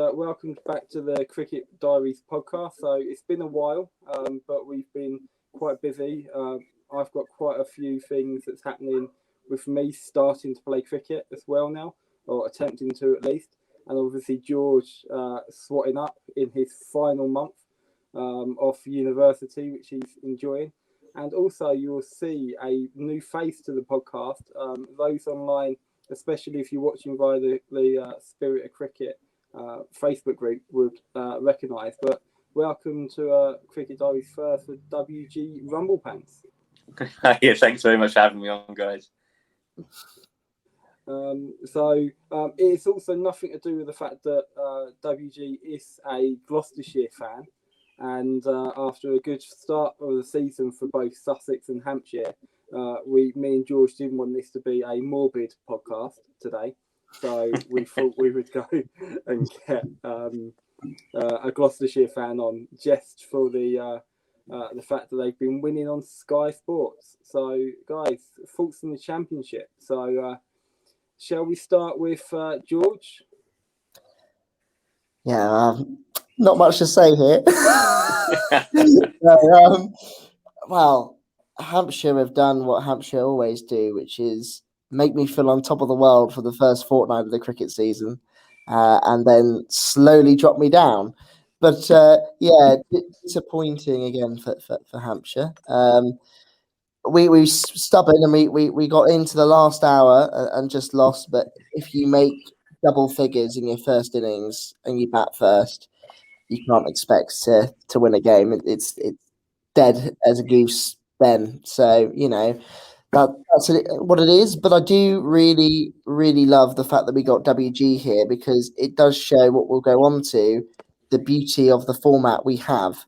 welcome back to the Cricket Diaries podcast. So it's been a while, but we've been quite busy. I've got quite a few things that's happening with me starting to play cricket as well now, or attempting to at least. And obviously George swatting up in his final month of university, which he's enjoying. And also you'll see a new face to the podcast. Those online, especially if you're watching via the Spirit of Cricket Facebook group, would recognise. But welcome to Cricket Diaries first with WG Rumblepants. Yeah, thanks very much for having me on, guys. It's also nothing to do with the fact that WG is a Gloucestershire fan, and after a good start of the season for both Sussex and Hampshire, me and George didn't want this to be a morbid podcast today, so we thought we would go and get a Gloucestershire fan on just for the fact that they've been winning on Sky Sports. So, guys, thoughts on the championship. So, shall we start with George? Yeah, not much to say here. Well, Hampshire have done what Hampshire always do, which is make me feel on top of the world for the first fortnight of the cricket season, and then slowly drop me down. But disappointing again for Hampshire. We stubborn and we got into the last hour and just lost. But if you make double figures in your first innings and you bat first, you can't expect to win a game. It's dead as a goose then. So that's what it is. But I do really, really love the fact that we got WG here, because it does show what we'll go on to, the beauty of the format we have,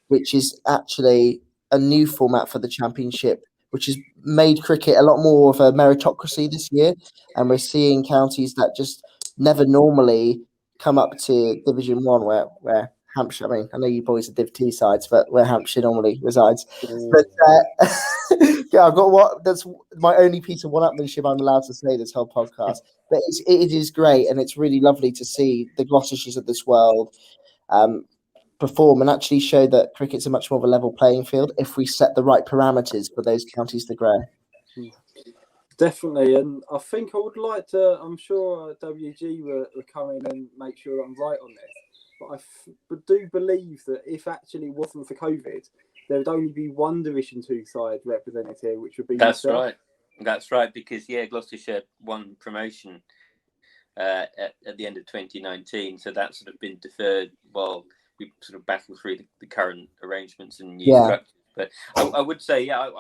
which is actually a new format for the championship, which has made cricket a lot more of a meritocracy this year. And we're seeing counties that just never normally come up to Division 1 where Hampshire, I mean, I know you boys are Div 2 sides, but where Hampshire normally resides. But yeah, I've got that's my only piece of one-upmanship I'm allowed to say this whole podcast. But it is great, and it's really lovely to see the Gloucestershires of this world perform and actually show that cricket's a much more of a level playing field if we set the right parameters for those counties to grow. Definitely, and I think I would like to, I'm sure WG will come in and make sure I'm right on this, but I do believe that if actually wasn't for COVID, there would only be one Division 2 side represented here, which would be yourself. That's right, because Gloucestershire won promotion at the end of 2019, so that's sort of been deferred while we sort of battle through the current arrangements and new structures. But I would say, I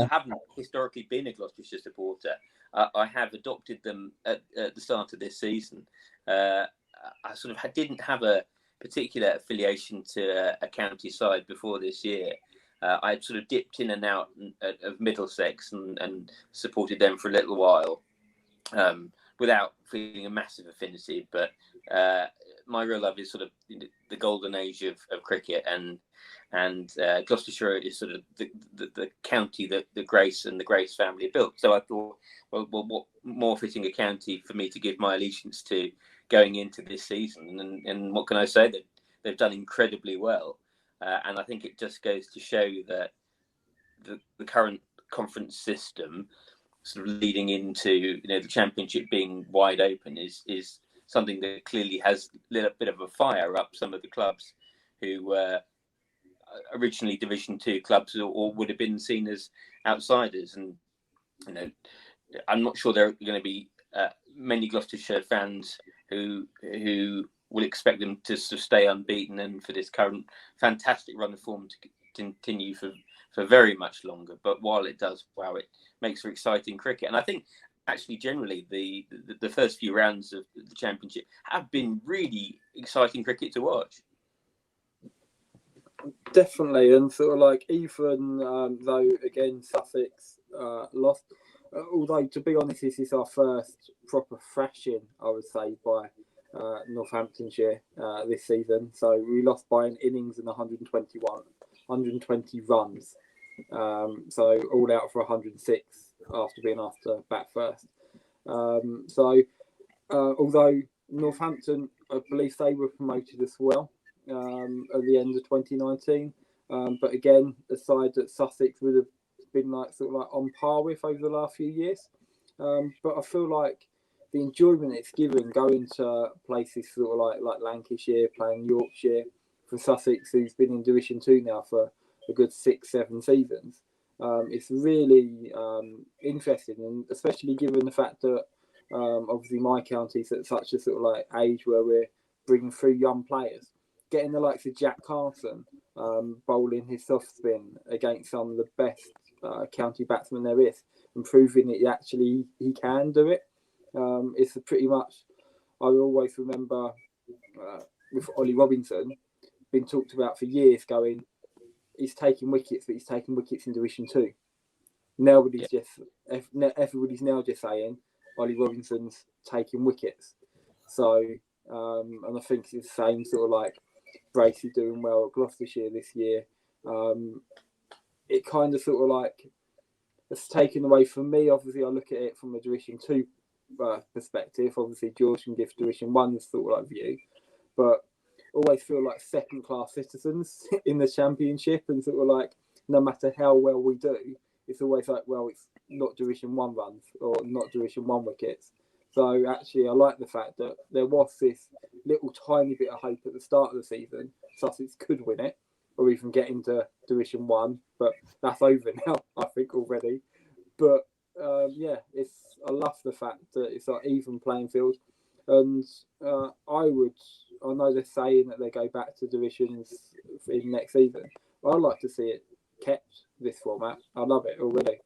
haven't historically been a Gloucestershire supporter. I have adopted them at the start of this season. I sort of didn't have a particular affiliation to a county side before this year. I sort of dipped in and out of Middlesex and supported them for a little while without feeling a massive affinity. But my real love is sort of the golden age of cricket, and Gloucestershire is sort of the county that the Grace and the Grace family built. So I thought, well, what more fitting a county for me to give my allegiance to going into this season? And what can I say? That they've done incredibly well, and I think it just goes to show that the current conference system, sort of leading into the championship being wide open, is something that clearly has lit a bit of a fire up some of the clubs who were originally Division 2 clubs or would have been seen as outsiders. And I'm not sure there are going to be many Gloucestershire fans who will expect them to sort of stay unbeaten and for this current fantastic run of form to continue for very much longer. But while it does, it makes for exciting cricket. And I think actually generally the first few rounds of the championship have been really exciting cricket to watch. Definitely, and sort of like even though again Sussex lost, although to be honest this is our first proper thrashing, I would say, by Northamptonshire this season. So we lost by an innings and 120 runs, so all out for 106 after being asked to bat first. Although Northampton, I believe they were promoted as well at the end of 2019. But again, a side that Sussex would have been sort of on par with over the last few years. But I feel like the enjoyment it's given going to places sort of like Lancashire, playing Yorkshire, for Sussex, who's been in Division 2 now for a good 6-7 seasons. It's really interesting, and especially given the fact that obviously my county's at such a sort of like age where we're bringing through young players, getting the likes of Jack Carson bowling his soft spin against some of the best county batsmen there is, and proving that he can do it. It's pretty much, I always remember with Ollie Robinson, been talked about for years, going, he's taking wickets, but he's taking wickets in Division 2. Everybody's now just saying Ollie Robinson's taking wickets. So, and I think it's the same sort of like Bracey doing well at Gloucestershire this year. It kind of sort of like, it's taken away from me. Obviously, I look at it from a Division 2 perspective. Obviously, George can give Division 1 sort of like view, but always feel like second-class citizens in the Championship, and sort of like, no matter how well we do, it's always like, well, it's not Division 1 runs or not Division 1 wickets. So actually, I like the fact that there was this little tiny bit of hope at the start of the season. Sussex could win it or even get into Division 1, but that's over now, I think, already. But I love the fact that it's like even playing field. And I know they're saying that they go back to divisions in next season. But I'd like to see it kept, this format. I love it already.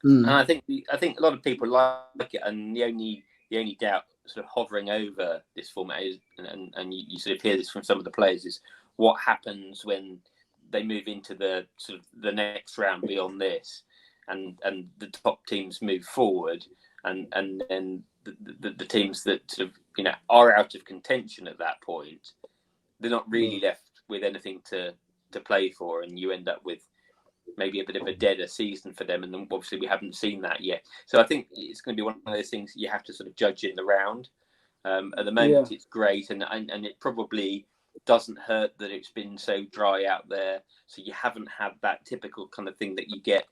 And I think a lot of people like it, and the only doubt sort of hovering over this format is, and you sort of hear this from some of the players, is what happens when they move into the sort of the next round beyond this, and the top teams move forward, and then the teams that sort of are out of contention at that point, they're not really left with anything to play for, and you end up with maybe a bit of a deader season for them, and obviously we haven't seen that yet. So I think it's going to be one of those things you have to sort of judge in the round. At the moment, it's great, and it probably doesn't hurt that it's been so dry out there, so you haven't had that typical kind of thing that you get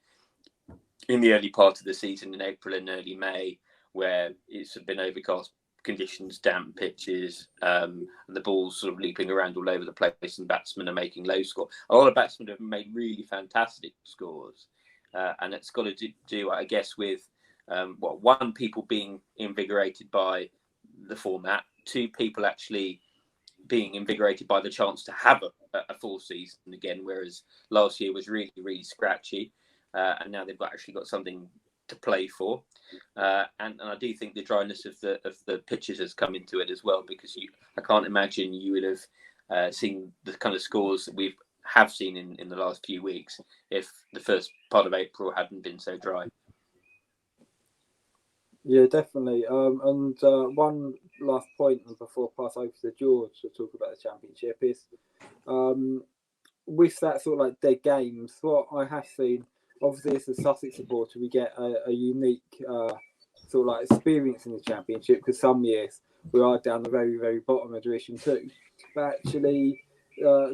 in the early part of the season in April and early May, where it's been overcast conditions, damp pitches, and the ball's sort of leaping around all over the place, and batsmen are making low score. A lot of batsmen have made really fantastic scores, and it's got to do, I guess, with one, people being invigorated by the format, two, people actually being invigorated by the chance to have a full season again, whereas last year was really, really scratchy, and now they've actually got something to play for, and I do think the dryness of the pitches has come into it as well, because I can't imagine you would have seen the kind of scores that we have seen in the last few weeks if the first part of April hadn't been so dry. Yeah, definitely. And one last point before I pass over to George to talk about the Championship is, with that sort of like dead games, what I have seen, obviously as a Sussex supporter, we get a unique sort of like experience in the Championship, because some years we are down the very, very bottom of Division 2. But actually,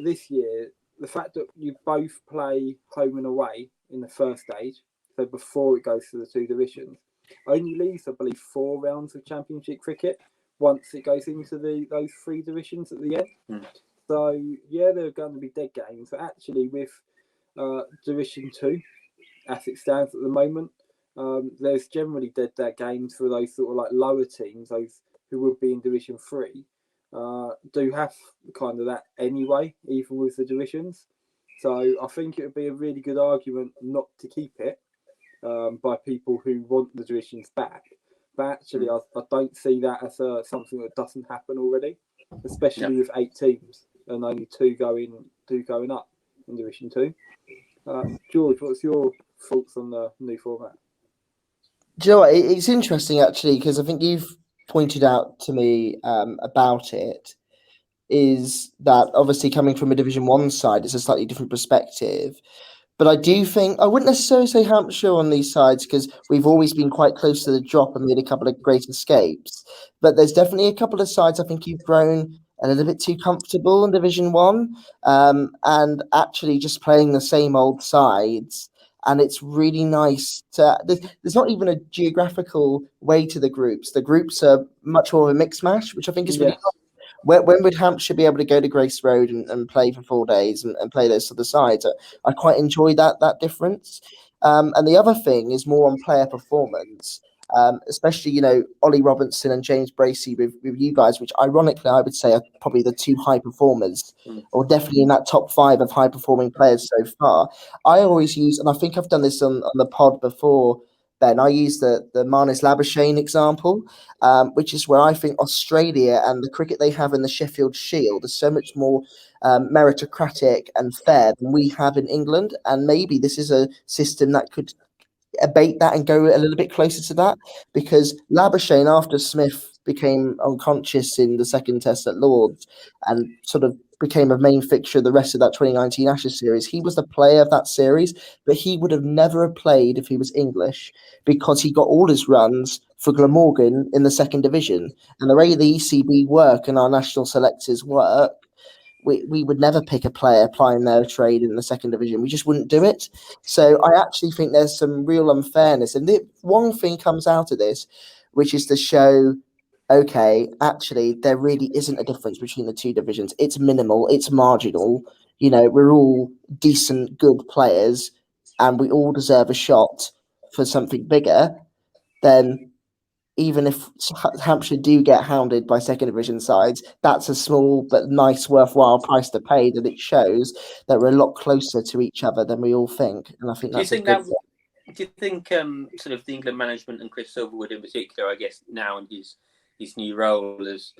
this year, the fact that you both play home and away in the first stage, so before it goes to the two divisions, only leaves, I believe, 4 rounds of Championship cricket once it goes into those 3 divisions at the end. So, yeah, there are going to be dead games. But actually, with Division 2, as it stands at the moment, there's generally dead games for those sort of like lower teams, those who would be in Division 3, do have kind of that anyway, even with the divisions. So I think it would be a really good argument not to keep it by people who want the divisions back. But actually, I don't see that as something that doesn't happen already, especially with 8 teams and only 2 going up in Division 2. George, what's your thoughts on the new format? Do you know what? It's interesting, actually, because I think you've pointed out to me about it, is that obviously coming from a Division 1 side, it's a slightly different perspective. But I do think I wouldn't necessarily say Hampshire on these sides because we've always been quite close to the drop and made a couple of great escapes. But there's definitely a couple of sides I think you've grown a little bit too comfortable in Division One, and actually just playing the same old sides. And it's really nice to. There's not even a geographical way to the groups. The groups are much more of a mix mash, which I think is really Yes. nice. When would Hampshire be able to go to Grace Road and play for 4 days and play those other sides? I quite enjoy that difference. And the other thing is more on player performance, especially, Ollie Robinson and James Bracey with you guys, which ironically I would say are probably the two high performers, or definitely in that top 5 of high performing players so far. I always use, and I think I've done this on the pod before, Ben, I use the Marnus Labuschagne example, which is where I think Australia and the cricket they have in the Sheffield Shield is so much more meritocratic and fair than we have in England. And maybe this is a system that could abate that and go a little bit closer to that, because Labuschagne, after Smith became unconscious in the second test at Lords and sort of became a main fixture of the rest of that 2019 Ashes series, he was the player of that series, but he would have never played if he was English, because he got all his runs for Glamorgan in the second division. And the way the ECB work and our national selectors work, we would never pick a player applying their trade in the second division. We just wouldn't do it. So I actually think there's some real unfairness. And one thing comes out of this, which is to show, okay, actually, there really isn't a difference between the two divisions. It's minimal, it's marginal. We're all decent, good players, and we all deserve a shot for something bigger. Then even if Hampshire do get hounded by second division sides, that's a small but nice, worthwhile price to pay, that it shows that we're a lot closer to each other than we all think. And I think that's a good thing. Do you think sort of the England management and Chris Silverwood in particular, I guess now in his new role as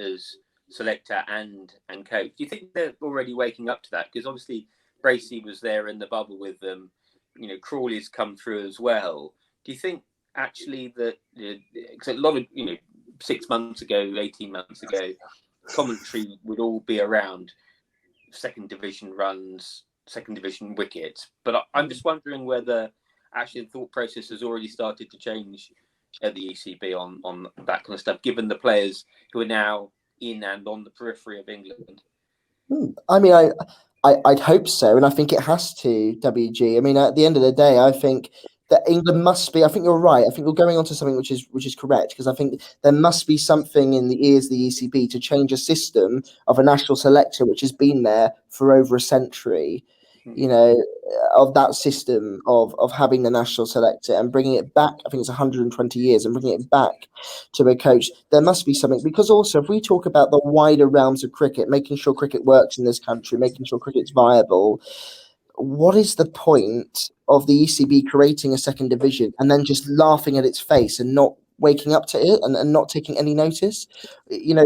selector and coach, do you think they're already waking up to that? Because obviously Bracey was there in the bubble with them. Crawley's come through as well. Do you think actually that, because a lot of 6 months ago, 18 months ago, commentary would all be around second division runs, second division wickets, but I'm just wondering whether actually the thought process has already started to change at the ECB on that kind of stuff, given the players who are now in and on the periphery of England. I mean, I'd hope so, and I think it has to, WG. I mean, at the end of the day, I think that England must be. I think you're right. I think we're going on to something which is correct, because I think there must be something in the ears of the ECB to change a system of a national selector which has been there for over a century. Of that system of having the national selector and bringing it back. I think it's 120 years, and bringing it back to a coach. There must be something, because also if we talk about the wider realms of cricket, making sure cricket works in this country, making sure cricket's viable, what is the point of the ECB creating a second division and then just laughing at its face and not waking up to it and not taking any notice?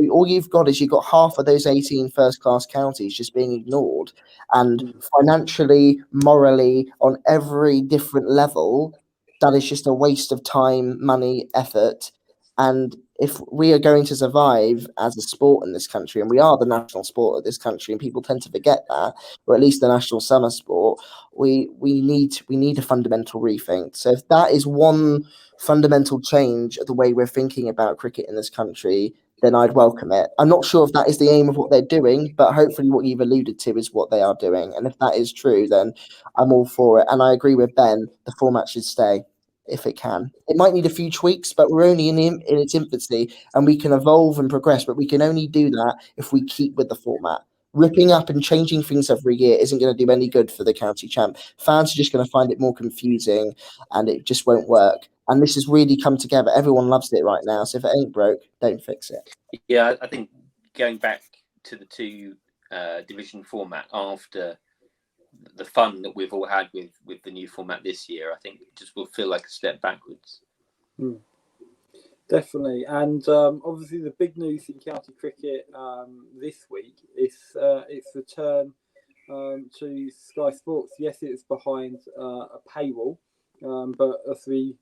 All you've got is half of those 18 first-class counties just being ignored. And financially, morally, on every different level, that is just a waste of time, money, effort. And if we are going to survive as a sport in this country, and we are the national sport of this country, and people tend to forget that, or at least the national summer sport, we need a fundamental rethink. So if that is one fundamental change of the way we're thinking about cricket in this country, then I'd welcome it. I'm not sure if that is the aim of what they're doing, but hopefully what you've alluded to is what they are doing. And if that is true, then I'm all for it. And I agree with Ben, the format should stay if it can. It might need a few tweaks, but we're only in its infancy, and we can evolve and progress, but we can only do that if we keep with the format. Ripping up and changing things every year isn't going to do any good for the county champ. Fans are just going to find it more confusing, and it just won't work. And this has really come together. Everyone loves it right now. So if it ain't broke, don't fix it. Yeah, I think going back to the two division format after the fun that we've all had with the new format this year, I think it just will feel like a step backwards. Definitely. And obviously the big news in county cricket this week is its return to Sky Sports. Yes, it's behind a paywall, but as we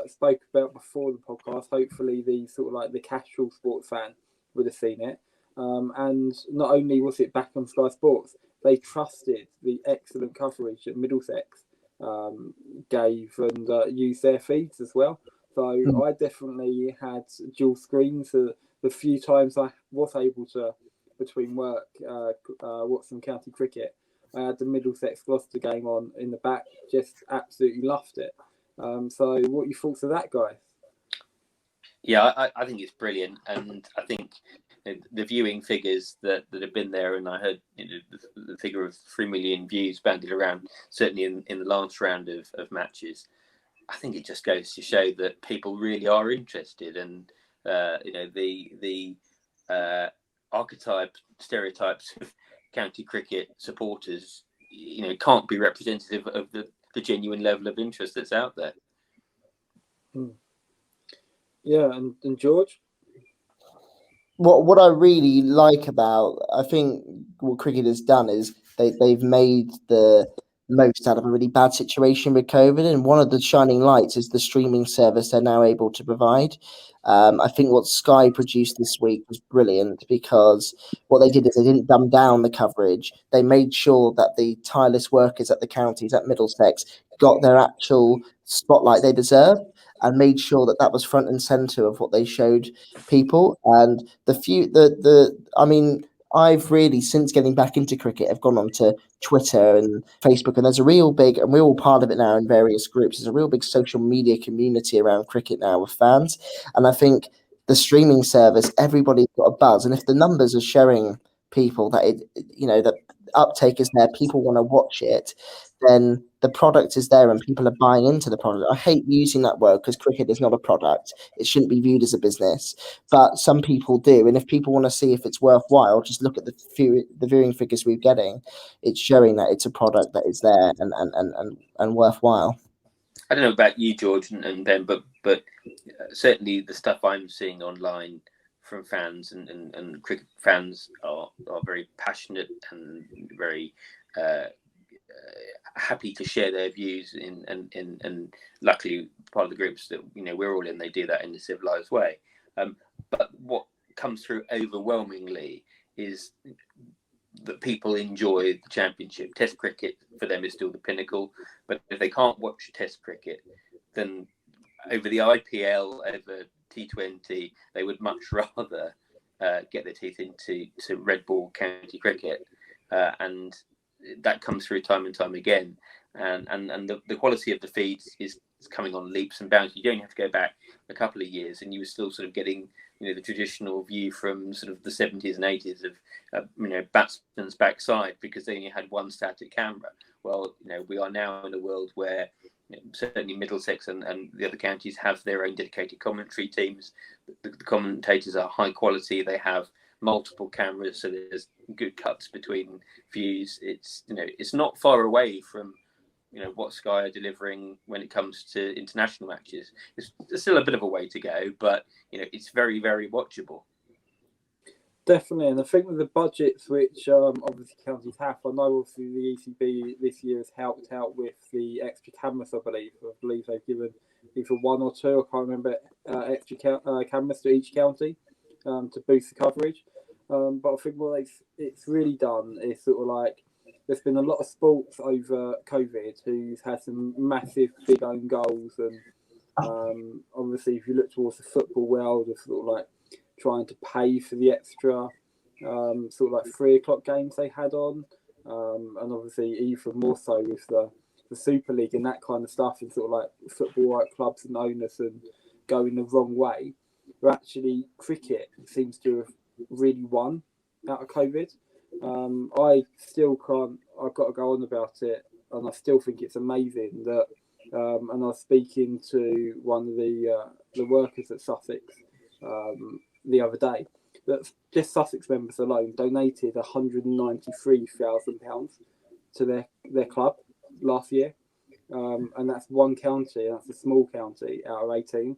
spoke about before the podcast, hopefully the sort of like the casual sports fan would have seen it. And not only was it back on Sky Sports, they trusted the excellent coverage at Middlesex gave and used their feeds as well. So I definitely had dual screens. The few times I was able to, between work, watch some county cricket, I had the Middlesex Gloucester game on in the back. Just absolutely loved it. So what are your thoughts of that, guys? Yeah, I think it's brilliant, and I think the viewing figures that have been there, and I heard the figure of 3 million views bandied around, certainly in the last round of matches. I think it just goes to show that people really are interested, and the stereotypes of county cricket supporters, can't be representative of the genuine level of interest that's out there. Yeah, and George? What I really like about, I think what cricket has done is they've made the most out of a really bad situation with COVID, and one of the shining lights is the streaming service they're now able to provide. I think what Sky produced this week was brilliant, because what they did is they didn't dumb down the coverage. They made sure that the tireless workers at the counties at Middlesex got their actual spotlight they deserve, and made sure that that was front and center of what they showed people. And I mean, I've really, since getting back into cricket, I've gone onto Twitter and Facebook, and there's a real big, and we're all part of it now in various groups. There's a real big social media community around cricket now with fans. And I think the streaming service, everybody's got a buzz. And if the numbers are showing people that that uptake is there, people want to watch it, then the product is there and people are buying into the product. I hate using that word because cricket is not a product. It shouldn't be viewed as a business, but some people do. And if people want to see if it's worthwhile, just look at the viewing figures we're getting. It's showing that it's a product that is there and worthwhile. I don't know about you, George and Ben, but certainly the stuff I'm seeing online from fans and cricket fans are very passionate and very happy to share their views and luckily part of the groups that we're all in, they do that in a civilized way. But what comes through overwhelmingly is that people enjoy the championship. Test cricket for them is still the pinnacle, but if they can't watch Test cricket, then over the IPL, over T20, they would much rather get their teeth into red ball county cricket, and that comes through time and time again. And the quality of the feeds is coming on leaps and bounds. You don't have to go back a couple of years, and you were still sort of getting the traditional view from sort of the 70s and 80s of batsman's backside, because they only had one static camera. Well, we are now in a world where certainly Middlesex and the other counties have their own dedicated commentary teams. The commentators are high quality. They have multiple cameras, so there's good cuts between views. It's not far away from what Sky are delivering when it comes to international matches. It's still a bit of a way to go, but it's very, very watchable. Definitely, and I think with the budgets which obviously counties have, I know obviously the ECB this year has helped out with the extra cameras. I believe they've given either one or two, I can't remember, extra cameras to each county to boost the coverage. But I think what it's really done is sort of like, there's been a lot of sports over COVID who's had some massive big own goals, and obviously if you look towards the football world, of sort of like trying to pay for the extra sort of like 3 o'clock games they had on, and obviously even more so with the Super League and that kind of stuff, and sort of like football like clubs and owners and going the wrong way. But actually cricket seems to have really won out of COVID. I still can't, I've got to go on about it, and I still think it's amazing that and I was speaking to one of the workers at Sussex the other day, that just Sussex members alone donated £193,000 to their club last year, and that's one county, that's a small county out of 18.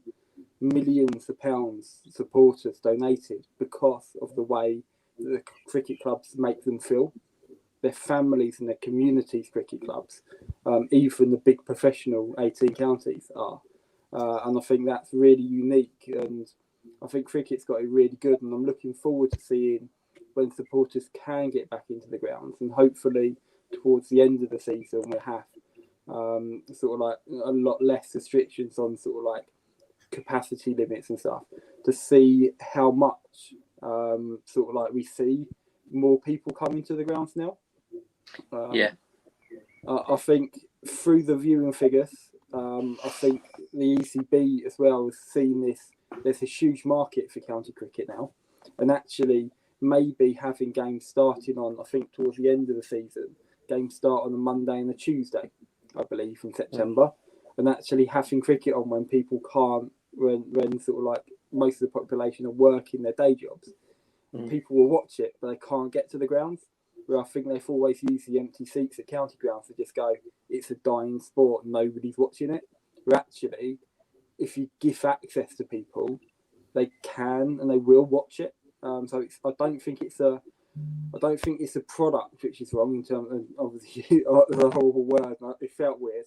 Millions of pounds supporters donated because of the way the cricket clubs make them feel, their families and their communities cricket clubs, even the big professional 18 counties are, and I think that's really unique, and I think cricket's got it really good, and I'm looking forward to seeing when supporters can get back into the grounds, and hopefully towards the end of the season we'll have sort of like a lot less restrictions on sort of like capacity limits and stuff, to see how much sort of like we see more people coming to the grounds now. I think through the viewing figures, I think the ECB as well has seen this. There's a huge market for county cricket now, and actually maybe having games starting on, I think towards the end of the season, games start on a Monday and a Tuesday, I believe, in September, and actually having cricket on when people can't, when sort of like most of the population are working their day jobs, people will watch it, but they can't get to the grounds. Where I think they've always used the empty seats at county grounds to just go, it's a dying sport, nobody's watching it. Where actually, if you give access to people, they can and they will watch it. So I don't think it's a product which is wrong in terms of obviously the horrible word. It felt weird,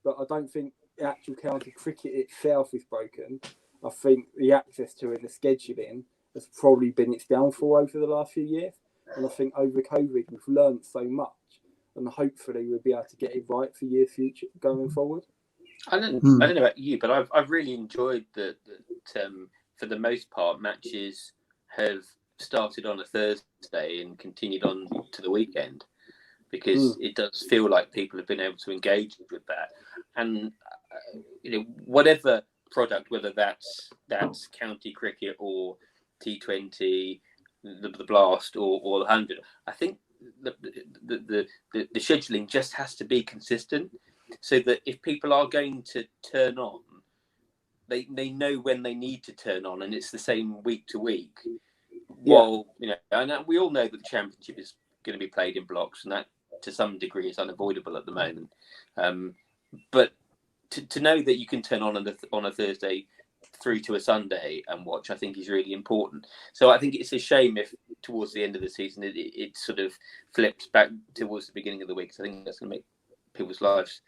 but I don't think the actual county cricket itself is broken. I think the access to it, the scheduling, has probably been its downfall over the last few years. And I think over COVID, we've learned so much, and hopefully we'll be able to get it right for years future going forward. I don't know about you, but I've really enjoyed that for the most part, matches have started on a Thursday and continued on to the weekend, because it does feel like people have been able to engage with that. And whatever product, whether that's county cricket or T20, the Blast or the 100, I think the scheduling just has to be consistent, so that if people are going to turn on, they know when they need to turn on, and it's the same week to week. While and we all know that the championship is going to be played in blocks, and that to some degree is unavoidable at the moment. But to know that you can turn on a Thursday through to a Sunday and watch, I think is really important. So I think it's a shame if towards the end of the season it sort of flips back towards the beginning of the week. So I think that's going to make people's lives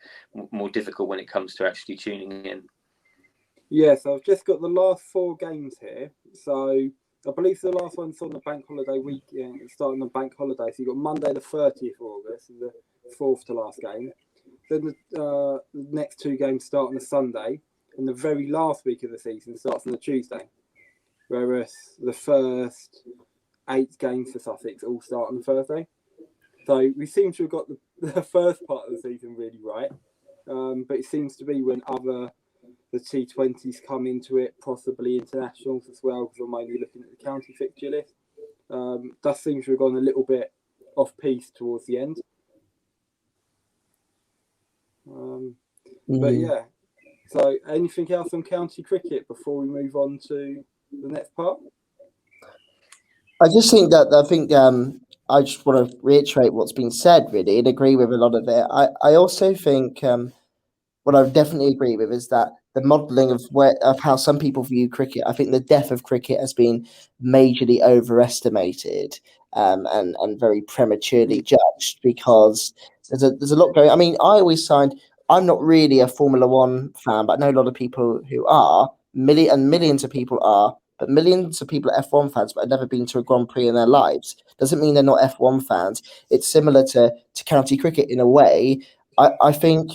more difficult when it comes to actually tuning in. Yeah, so I've just got the last 4 games here. So I believe the last one's on the bank holiday weekend, starting on bank holiday. So you've got Monday the 30th of August, the 4th to last game. Then the next 2 games start on a Sunday, and the very last week of the season starts on a Tuesday. Whereas the first 8 games for Sussex all start on Thursday. So we seem to have got the first part of the season really right. But it seems to be when the T20s come into it, possibly internationals as well, because I'm only looking at the county fixture list. That seems to have gone a little bit off piece towards the end. But yeah, so anything else on county cricket before we move on to the next part? I just think I just want to reiterate what's been said, really, and agree with a lot of it. I also think what I would definitely agree with is that the modelling of how some people view cricket, I think the death of cricket has been majorly overestimated and very prematurely judged, because there's a lot going. I mean, I'm not really a Formula One fan, but I know a lot of people who are. Millions of people are, but millions of people are F1 fans, but have never been to a Grand Prix in their lives. Doesn't mean they're not F1 fans. It's similar to county cricket in a way. I think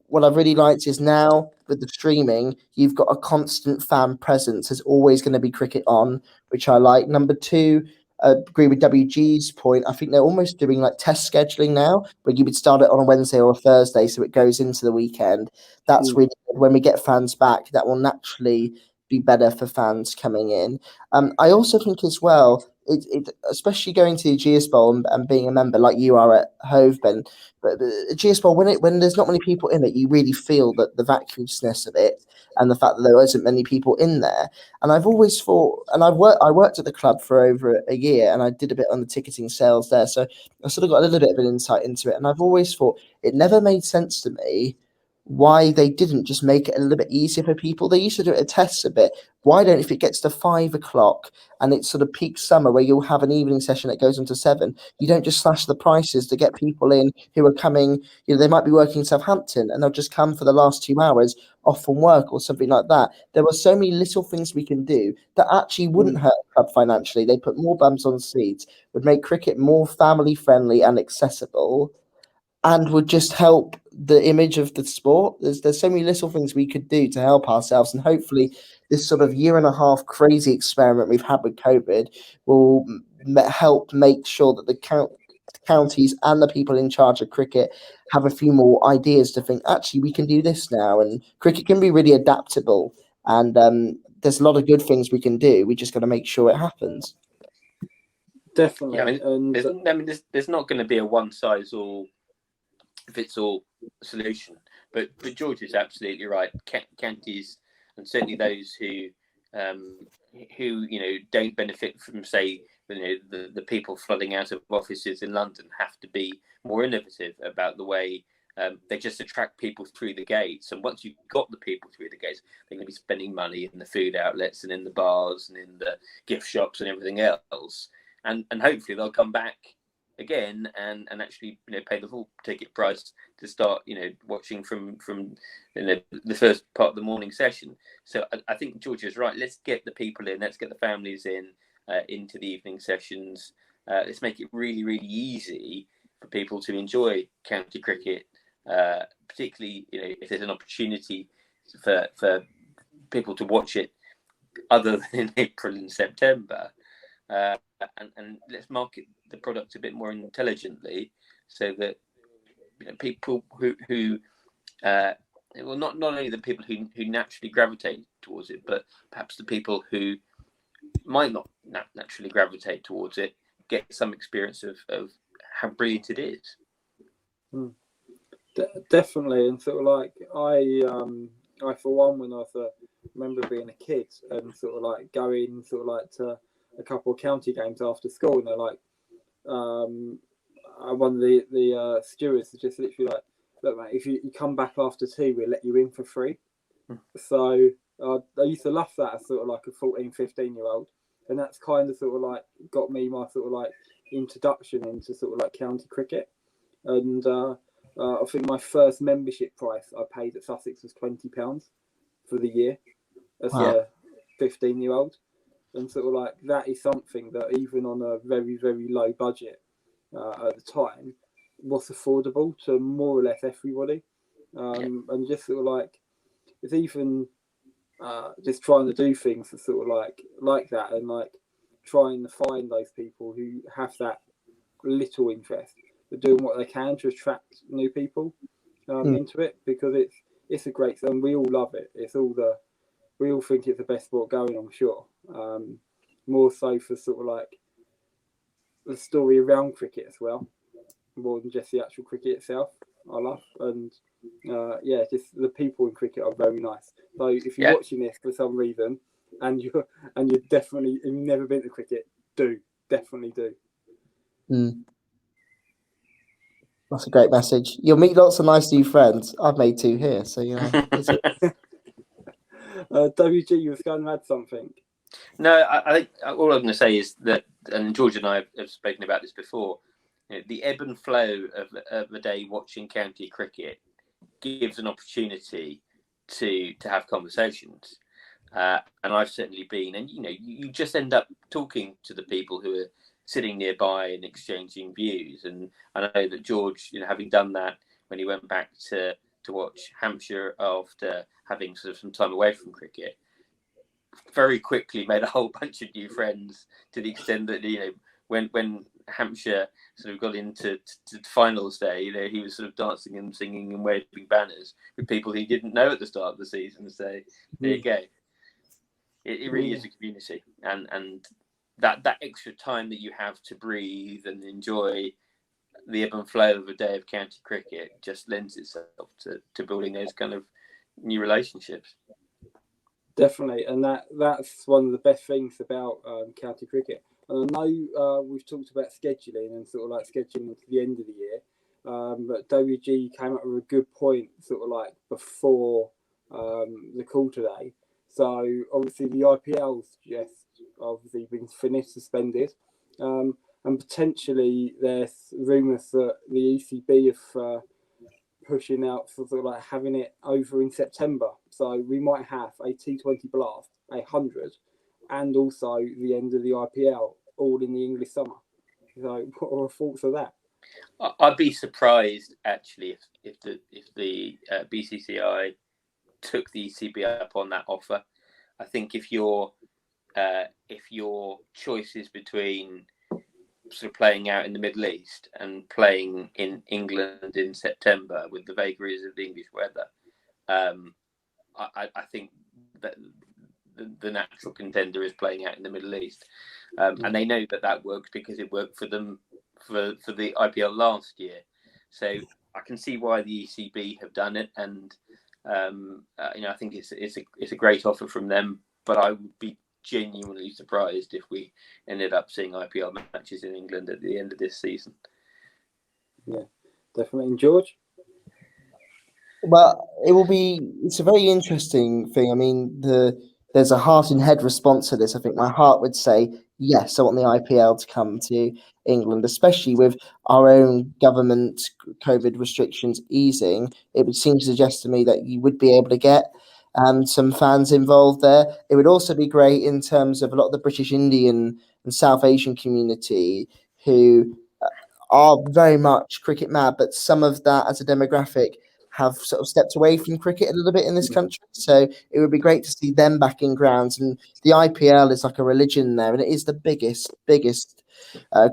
what I've really liked is now with the streaming, you've got a constant fan presence. There's always going to be cricket on, which I like. Number 2, agree with WG's point. I think they're almost doing like test scheduling now, where you would start it on a Wednesday or a Thursday, so it goes into the weekend. That's really good. When we get fans back, that will naturally be better for fans coming in. I also think as well, it especially going to the GS Bowl and being a member like you are at Hove, Ben, but the GS Bowl, when there's not many people in it, you really feel that the vacuousness of it and the fact that there isn't many people in there. And I've always thought, and I worked at the club for over a year, and I did a bit on the ticketing sales there, so I sort of got a little bit of an insight into it. And I've always thought it never made sense to me why they didn't just make it a little bit easier for people. They used to do it at tests a bit. Why don't, if it gets to 5 o'clock and it's sort of peak summer where you'll have an evening session that goes on to 7, you don't just slash the prices to get people in who are coming, they might be working in Southampton and they'll just come for the last 2 hours off from work or something like that. There were so many little things we can do that actually wouldn't hurt the club financially. They put more bums on seats, would make cricket more family friendly and accessible. and would just help the image of the sport. There's so many little things we could do to help ourselves, and hopefully this sort of year and a half crazy experiment we've had with COVID will help make sure that the counties and the people in charge of cricket have a few more ideas to think, actually, we can do this now. And cricket can be really adaptable, and there's a lot of good things we can do. We just got to make sure it happens. Definitely. Yeah, there's not going to be a one size all fits all solution, but George is absolutely right. Counties, and certainly those who don't benefit from, say, the people flooding out of offices in London, have to be more innovative about the way they just attract people through the gates. And once you've got the people through the gates, they're going to be spending money in the food outlets and in the bars and in the gift shops and everything else. And hopefully they'll come back again and actually pay the full ticket price to start watching from the first part of the morning session. So I think George is right. Let's get the people in. Let's get the families in into the evening sessions. Let's make it really, really easy for people to enjoy county cricket, particularly if there's an opportunity for people to watch it other than in April and September. And let's market the product a bit more intelligently, so that people who not only the people who naturally gravitate towards it, but perhaps the people who might not naturally gravitate towards it get some experience of how brilliant it is. Definitely. And sort of like I for one, when I remember being a kid and sort of like going sort of like to a couple of county games after school, and they're like, one of the stewards is just literally like, look mate, if you come back after 2, we'll let you in for free. So I used to love that as sort of like a 14-15-year-old, and that's kind of sort of like got me my sort of like introduction into sort of like county cricket. And I think my first membership price I paid at Sussex was £20 for the year as a 15-year-old. And sort of like that is something that even on a very, very low budget at the time was affordable to more or less everybody. And just sort of like, it's even just trying to do things that sort of like that, and like trying to find those people who have that little interest, but doing what they can to attract new people into it, because it's a great thing. We all love it. We all think it's the best sport going, I'm sure. More so for sort of like the story around cricket as well, more than just the actual cricket itself. I love, and just the people in cricket are very nice. So if you're watching this for some reason and you've never been to cricket, definitely do. That's a great message. You'll meet lots of nice new friends. I've made 2 here, so WG, you was going to add something? No, I think all I'm going to say is that, and George and I have spoken about this before, the ebb and flow of a day watching county cricket gives an opportunity to have conversations. And I've certainly been, and you just end up talking to the people who are sitting nearby and exchanging views. And I know that George, having done that when he went back to watch Hampshire after having sort of some time away from cricket, very quickly made a whole bunch of new friends, to the extent that when Hampshire sort of got into finals day, he was sort of dancing and singing and waving banners with people he didn't know at the start of the season. So there you go. It really is a community, and that extra time that you have to breathe and enjoy the ebb and flow of a day of county cricket just lends itself to building those kind of new relationships. Definitely, and that's one of the best things about county cricket. And I know we've talked about scheduling and sort of like scheduling to the end of the year, but WG came up with a good point sort of like before the call today. So obviously the IPL's just obviously been finished, suspended, and potentially there's rumours that the ECB have pushing out for sort of like having it over in September. So we might have a T20 Blast, 100, and also the end of the IPL, all in the English summer. So what are your thoughts of that? I'd be surprised actually if the BCCI took the ECB up on that offer. I think if your choice is between sort of playing out in the Middle East and playing in England in September with the vagaries of the English weather, I think that the natural contender is playing out in the Middle East, and they know that works because it worked for them for the IPL last year. So I can see why the ECB have done it, and I think it's a great offer from them. But I would be genuinely surprised if we ended up seeing IPL matches in England at the end of this season. Yeah, definitely. And George? Well, it's a very interesting thing. I mean, there's a heart and head response to this. I think my heart would say, yes, I want the IPL to come to England, especially with our own government COVID restrictions easing. It would seem to suggest to me that you would be able to get some fans involved there. It would also be great in terms of a lot of the British Indian and South Asian community who are very much cricket mad, but some of that as a demographic have sort of stepped away from cricket a little bit in this country. So it would be great to see them back in grounds. And the IPL is like a religion there, and it is the biggest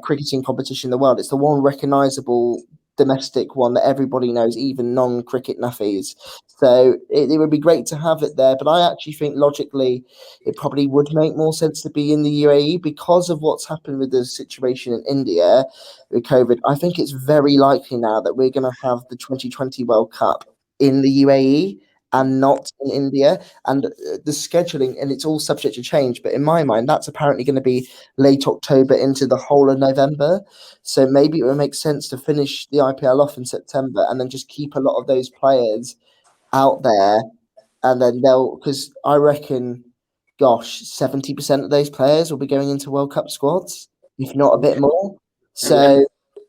cricketing competition in the world. It's the one recognisable domestic one that everybody knows, even non-cricket nuffies. So it would be great to have it there. But I actually think logically it probably would make more sense to be in the UAE because of what's happened with the situation in India with COVID. I think it's very likely now that we're going to have the 2020 World Cup in the UAE and not in India. And the scheduling, and it's all subject to change, but in my mind, that's apparently going to be late October into the whole of November. So maybe it would make sense to finish the IPL off in September and then just keep a lot of those players out there. And then because I reckon, 70% of those players will be going into World Cup squads, if not a bit more. So,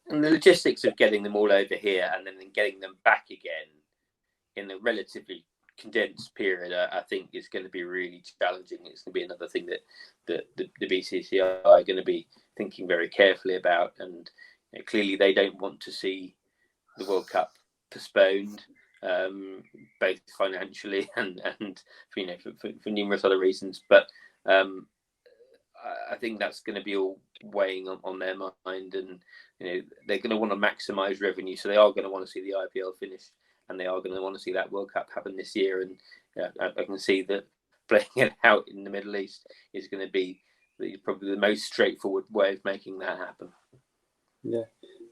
and the logistics of getting them all over here and then getting them back again in a relatively condensed period, I think is going to be really challenging. It's going to be another thing that the BCCI are going to be thinking very carefully about. And clearly, they don't want to see the World Cup postponed, both financially and for numerous other reasons. But I think that's going to be all weighing on their mind, and they're going to want to maximise revenue, so they are going to want to see the IPL finished, and they are going to want to see that World Cup happen this year. And I can see that playing it out in the Middle East is going to be probably the most straightforward way of making that happen. Yeah,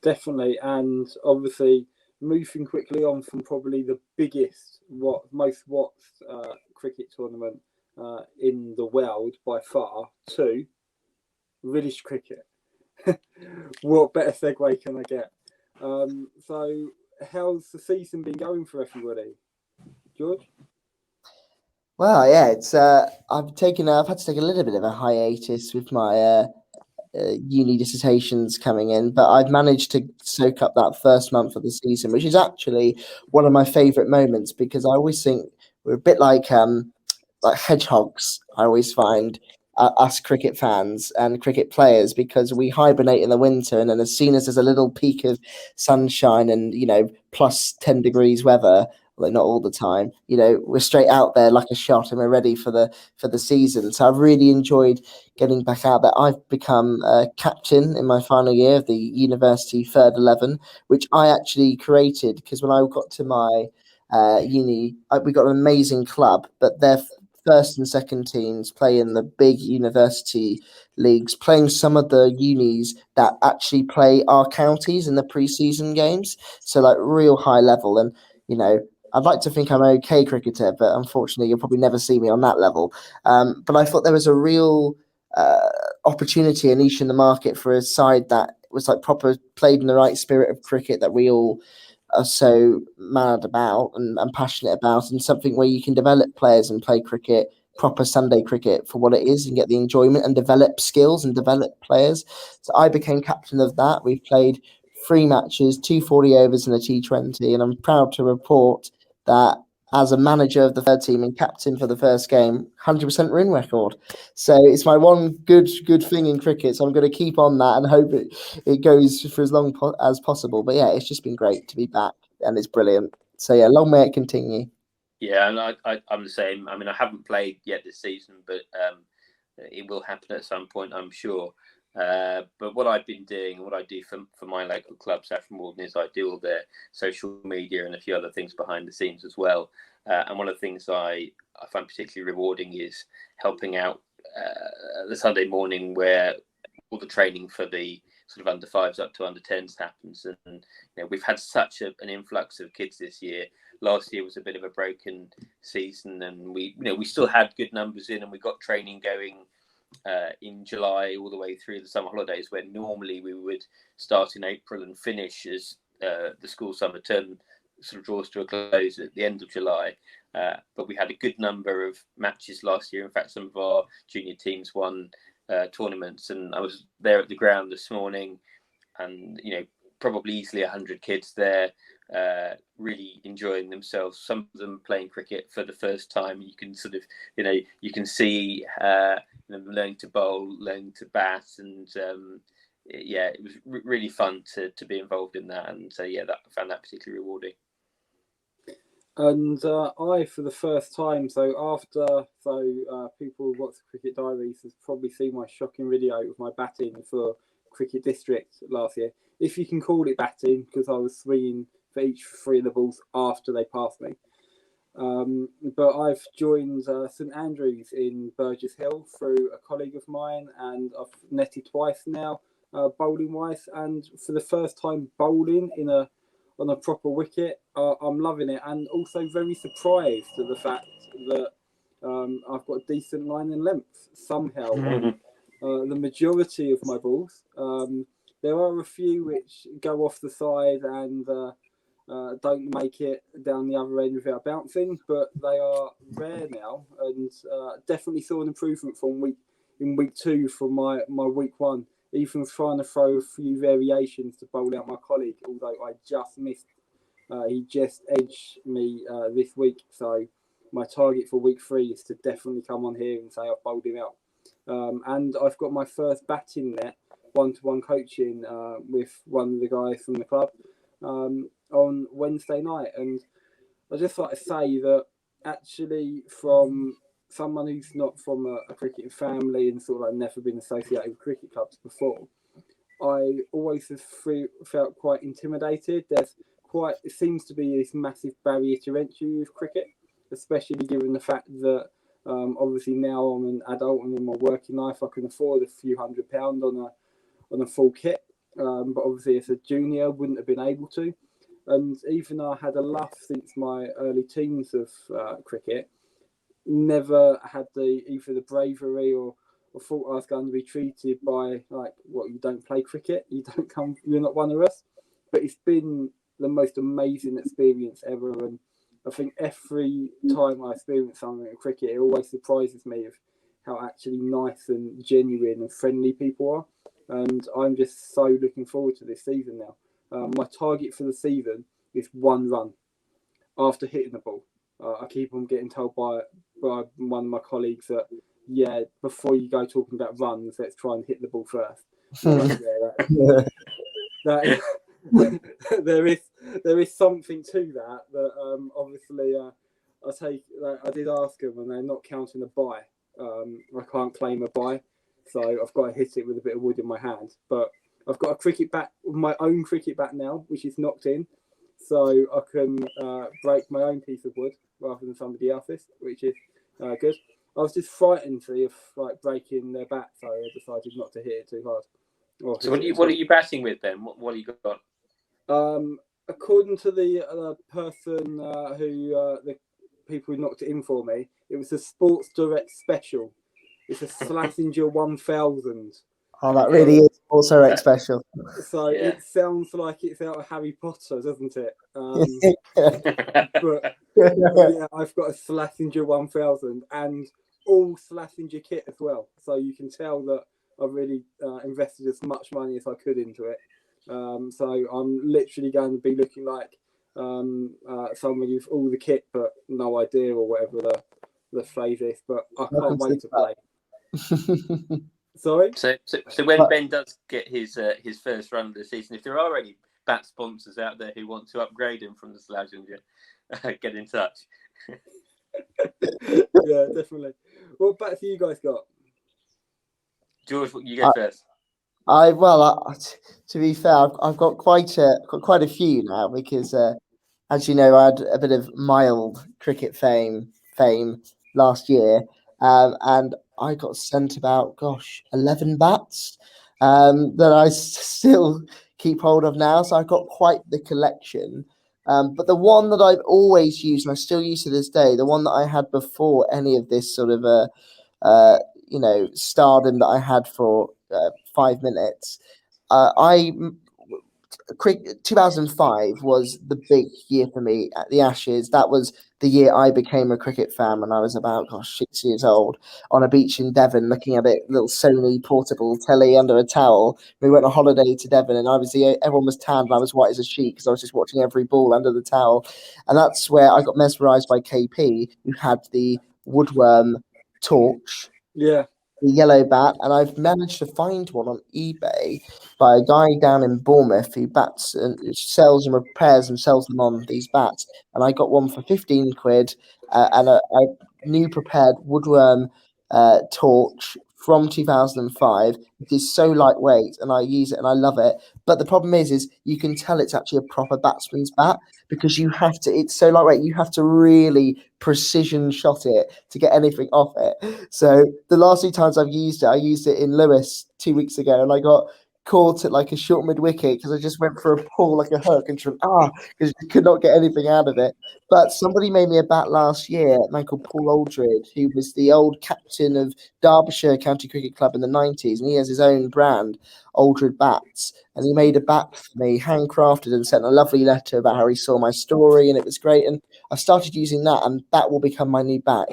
definitely. And obviously, moving quickly on from probably the biggest, most watched cricket tournament in the world by far to British cricket. What better segue can I get? So how's the season been going for everybody? George? Well, yeah, it's I've had to take a little bit of a hiatus with my uni dissertations coming in, but I've managed to soak up that first month of the season, which is actually one of my favourite moments because I always think we're a bit like hedgehogs. I always find us cricket fans and cricket players because we hibernate in the winter, and then as soon as there's a little peak of sunshine and plus 10 degrees weather, well, not all the time, we're straight out there like a shot and we're ready for the season. So I've really enjoyed getting back out there. I've become a captain in my final year of the university third 11, which I actually created because when I got to my uni, we got an amazing club, but their first and second teams play in the big university leagues, playing some of the unis that actually play our counties in the pre-season games. So like real high level. And, I'd like to think I'm an okay cricketer, but unfortunately you'll probably never see me on that level. But I thought there was a real opportunity, a niche in the market for a side that was like proper played in the right spirit of cricket that we all are so mad about and passionate about, and something where you can develop players and play cricket, proper Sunday cricket for what it is, and get the enjoyment and develop skills and develop players. So I became captain of that. We've played 3 matches, 2 40 overs and a T20, and I'm proud to report that as a manager of the third team and captain for the first game, 100% win record. So it's my one good thing in cricket. So I'm going to keep on that and hope it goes for as long as possible. But yeah, it's just been great to be back, and it's brilliant. So yeah, long may it continue. Yeah, and I'm the same. I mean, I haven't played yet this season, but it will happen at some point, I'm sure. But what I've been doing, and what I do for my local club, Saffron Walden, is I do all their social media and a few other things behind the scenes as well. And one of the things I find particularly rewarding is helping out the Sunday morning where all the training for the sort of under fives up to under 10s happens. And we've had such an influx of kids this year. Last year was a bit of a broken season, and we still had good numbers in, and we got training going in July all the way through the summer holidays, where normally we would start in April and finish as the school summer term sort of draws to a close at the end of July. But we had a good number of matches last year. In fact, some of our junior teams won tournaments, and I was there at the ground this morning, and probably easily 100 kids there, really enjoying themselves. Some of them playing cricket for the first time. You can sort of, you can see them learning to bowl, learning to bat, and it was really fun to be involved in that. And so I found that particularly rewarding. And I, for the first time, people who watch Cricket Diaries has probably seen my shocking video of my batting for Cricket District last year. If you can call it batting, because I was swinging for each three of the balls after they passed me. But I've joined St Andrews in Burgess Hill through a colleague of mine, and I've netted twice now, bowling wise, and for the first time bowling on a proper wicket. I'm loving it, and also very surprised at the fact that I've got a decent line and length somehow on the majority of my balls. There are a few which go off the side and don't make it down the other end without bouncing, but they are rare now, and definitely saw an improvement from week 2 from my week 1. Even trying to throw a few variations to bowl out my colleague, although I just missed. He just edged me this week, so my target for week 3 is to definitely come on here and say I've bowled him out. And I've got my first batting net, one-to-one coaching with one of the guys from the club on Wednesday night. And I just like to say that actually, from someone who's not from a cricket family and sort of like never been associated with cricket clubs before, I always have felt quite intimidated. It seems to be this massive barrier to entry with cricket, especially given the fact that obviously now I'm an adult and in my working life I can afford a few £100 on a full kit, but obviously as a junior wouldn't have been able to. And even though I had a love since my early teens of cricket, never had either the bravery or thought I was going to be treated by you don't play cricket, you're not one of us. But it's been the most amazing experience ever, and I think every time I experience something in cricket, it always surprises me of how actually nice and genuine and friendly people are. And I'm just so looking forward to this season now. My target for the season is 1 run after hitting the ball. I keep on getting told by one of my colleagues that, before you go talking about runs, let's try and hit the ball first. There is something to that obviously I did ask them, and they're not counting a bye. I can't claim a bye, so I've got to hit it with a bit of wood in my hand. But I've got a cricket bat, my own cricket bat now, which is knocked in, so I can break my own piece of wood rather than somebody else's, which is good. I was just frightened of breaking their bat, so I decided not to hit it too hard. So what are you batting with then? What have you got? According to the person the people who knocked it in for me, it was a Sports Direct special. It's a Slazenger 1000. Oh, that really is also Direct special. So it sounds like it's out of Harry Potter, doesn't it? But I've got a Slazenger 1000 and all Slazenger kit as well. So you can tell that I've really invested as much money as I could into it. So I'm literally going to be looking like somebody with all the kit but no idea, or whatever the phrase is. But I can't wait to play. Sorry. So when Ben does get his first run of the season, if there are any bat sponsors out there who want to upgrade him from the Slouchinger, get in touch. Yeah, definitely. What bats have you guys got? George, you go first. To be fair, I've got quite a few now because, as you know, I had a bit of mild cricket fame last year, and I got sent about 11 bats that I still keep hold of now. So I've got quite the collection. But the one that I've always used and I still use to this day, the one that I had before any of this sort of stardom that I had for 5 minutes. 2005 was the big year for me at the Ashes. That was the year I became a cricket fan when I was about 6 years old on a beach in Devon, looking at a little Sony portable telly under a towel. We went on holiday to Devon, and everyone was tanned, and I was white as a sheet because I was just watching every ball under the towel. And that's where I got mesmerised by KP, who had the woodworm torch. Yeah. The yellow bat, and I've managed to find one on eBay by a guy down in Bournemouth who bats and sells and repairs and sells them on these bats. And I got one for 15 quid and a new prepared woodworm torch from 2005. It is so lightweight, and I use it and I love it. But the problem is you can tell it's actually a proper batsman's bat because you have to. It's so lightweight. You have to really precision shot it to get anything off it. So the last 2 times I used it in Lewis 2 weeks ago, and I got caught at like a short mid wicket because I just went for a pull like a hook and because you could not get anything out of it. But somebody made me a bat last year, a man called Paul Aldred, who was the old captain of Derbyshire County Cricket Club in the 90s, and he has his own brand, Aldred Bats. And he made a bat for me, handcrafted, and sent a lovely letter about how he saw my story, and it was great. And I've started using that, and that will become my new bat.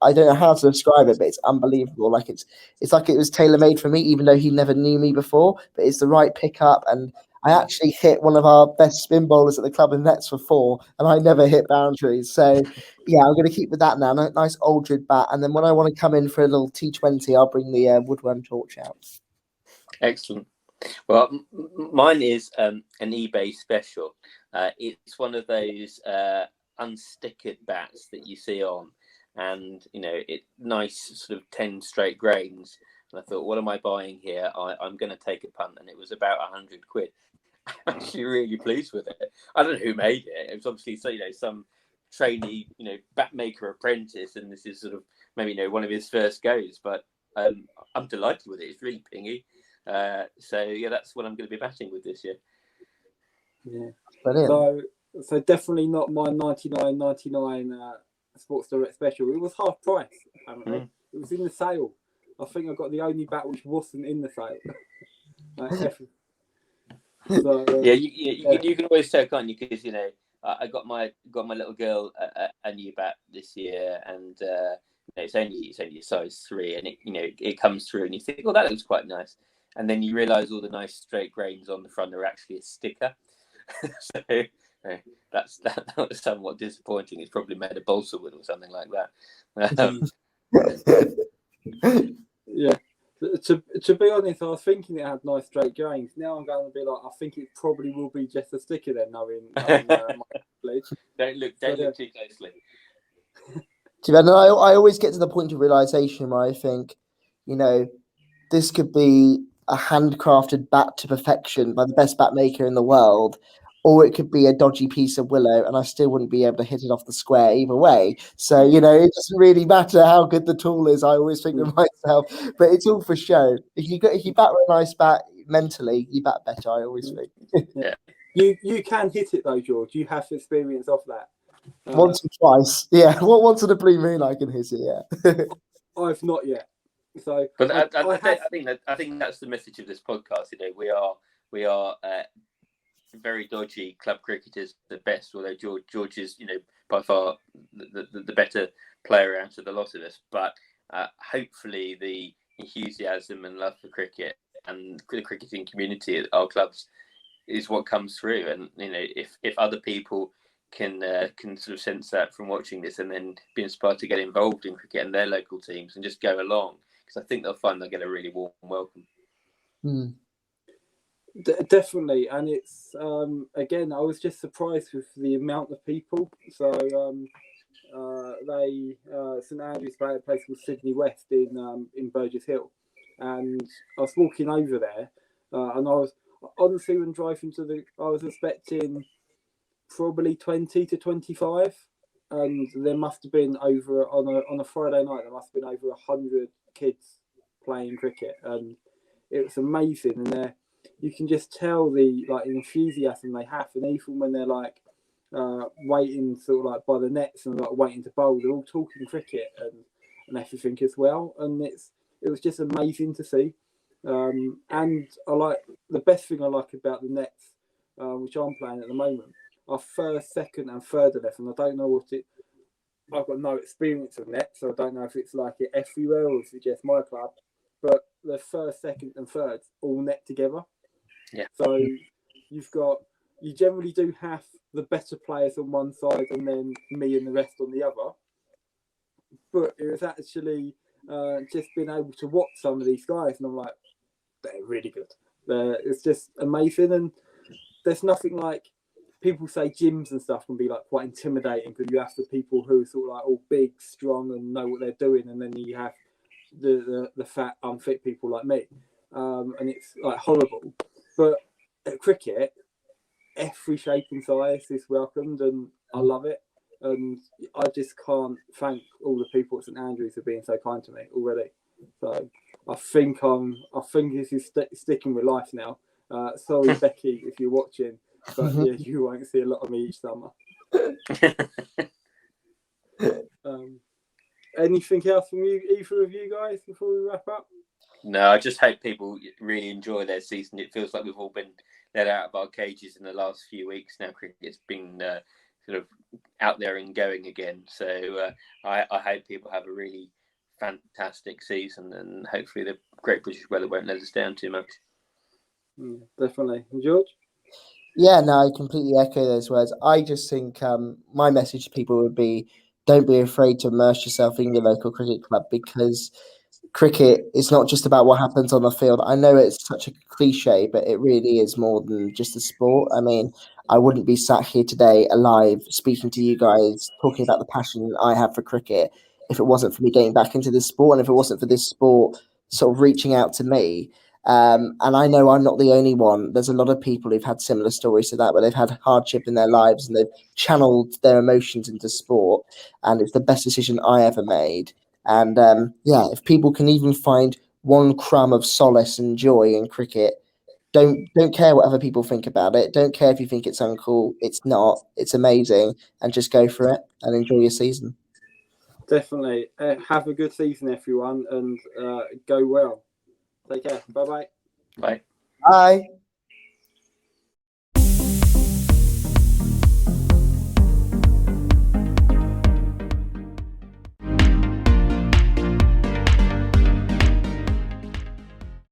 I don't know how to describe it, but it's unbelievable. Like it's like it was tailor made for me, even though he never knew me before. But it's the right pickup, and I actually hit one of our best spin bowlers at the club in nets for 4, and I never hit boundaries. So yeah, I'm going to keep with that now. Nice Aldred bat, and then when I want to come in for a little T20, I'll bring the woodworm torch out. Excellent. Well, mine is an eBay special. It's one of those unstickered bats that you see on, and it nice sort of 10 straight grains. And I thought, what am I buying here? I'm going to take a punt, and it was about 100 quid. I'm actually really pleased with it. I don't know who made it. It was obviously some trainee, bat maker apprentice, and this is sort of maybe one of his first goes. But I'm delighted with it. It's really pingy. So yeah, that's what I'm going to be batting with this year. Yeah. So definitely not my 99.99 Sports Direct special. It was half price. Apparently, It was in the sale. I think I got the only bat which wasn't in the sale. Yeah, you can always tell, can't you? Because I got my little girl a new bat this year, and it's only a size 3, and it comes through, and you think, oh, that looks quite nice, and then you realise all the nice straight grains on the front are actually a sticker. So that was somewhat disappointing. It's probably made of balsa wood or something like that. Yeah. To be honest, I was thinking it had nice straight grains. Now I'm going to be like, I think it probably will be just a sticker then, knowing my Don't look too closely. And I always get to the point of realization where I think, this could be a handcrafted bat to perfection by the best bat maker in the world, or it could be a dodgy piece of willow, and I still wouldn't be able to hit it off the square either way. So, it doesn't really matter how good the tool is. I always think to myself, but it's all for show. If you bat with a nice bat mentally, you bat better, I always think. Yeah. You can hit it though, George. You have experience of that. Once or twice. Yeah. Once in a blue moon I can hit it, yeah. I've not yet. So, but I think that's the message of this podcast. We are very dodgy club cricketers at best. Although George is, by far the better player out of the lot of us. But hopefully, the enthusiasm and love for cricket and the cricketing community at our clubs is what comes through. And if other people can sort of sense that from watching this, and then be inspired to get involved in cricket and their local teams and just go along, because I think they'll find they'll get a really warm welcome. Definitely, and it's again, I was just surprised with the amount of people. So St Andrews play a place called Sydney West in Burgess Hill, and I was walking over there, and I was honestly, when driving I was expecting probably 20 to 25, and there must have been over on a Friday night. There must have been over 100 kids playing cricket, and it was amazing. And you can just tell the enthusiasm they have, and even when they're waiting sort of by the nets and waiting to bowl, they're all talking cricket and everything as well. And it was just amazing to see. And the best thing I like about the nets, which I'm playing at the moment, are first, second, and third 11. I don't know I've got no experience of nets, so I don't know if it's like it everywhere or if it's just my club. But the first, second, and third all net together. Yeah. So you generally do have the better players on one side and then me and the rest on the other. But it was actually just being able to watch some of these guys, and I'm like, they're really good. It's just amazing, and there's nothing like. People say gyms and stuff can be quite intimidating because you have the people who are sort of all big, strong, and know what they're doing, and then you have the fat, unfit people like me, and it's horrible. But at cricket, every shape and size is welcomed, and I love it. And I just can't thank all the people at St Andrews for being so kind to me already. So I think this is sticking with life now. Sorry, Becky, if you're watching. But yeah, you won't see a lot of me each summer. Anything else from either of you guys before we wrap up? No, I just hope people really enjoy their season. It feels like we've all been let out of our cages in the last few weeks. Now cricket's been sort of out there and going again. So I hope people have a really fantastic season, and hopefully the Great British weather won't let us down too much. Definitely. And George? Yeah, no, I completely echo those words. I just think my message to people would be, don't be afraid to immerse yourself in your local cricket club, because cricket is not just about what happens on the field. I know it's such a cliche, but it really is more than just a sport. I mean, I wouldn't be sat here today alive speaking to you guys, talking about the passion I have for cricket, if it wasn't for me getting back into this sport, and if it wasn't for this sport sort of reaching out to me. And I know I'm not the only one. There's a lot of people who've had similar stories to that, where they've had hardship in their lives and they've channeled their emotions into sport, and it's the best decision I ever made. And if people can even find one crumb of solace and joy in cricket, don't care what other people think about it. Don't care if you think it's uncool. It's not. It's amazing, and just go for it and enjoy your season. Definitely. Have a good season, everyone, and go well. Take care. Bye-bye. Bye. Bye.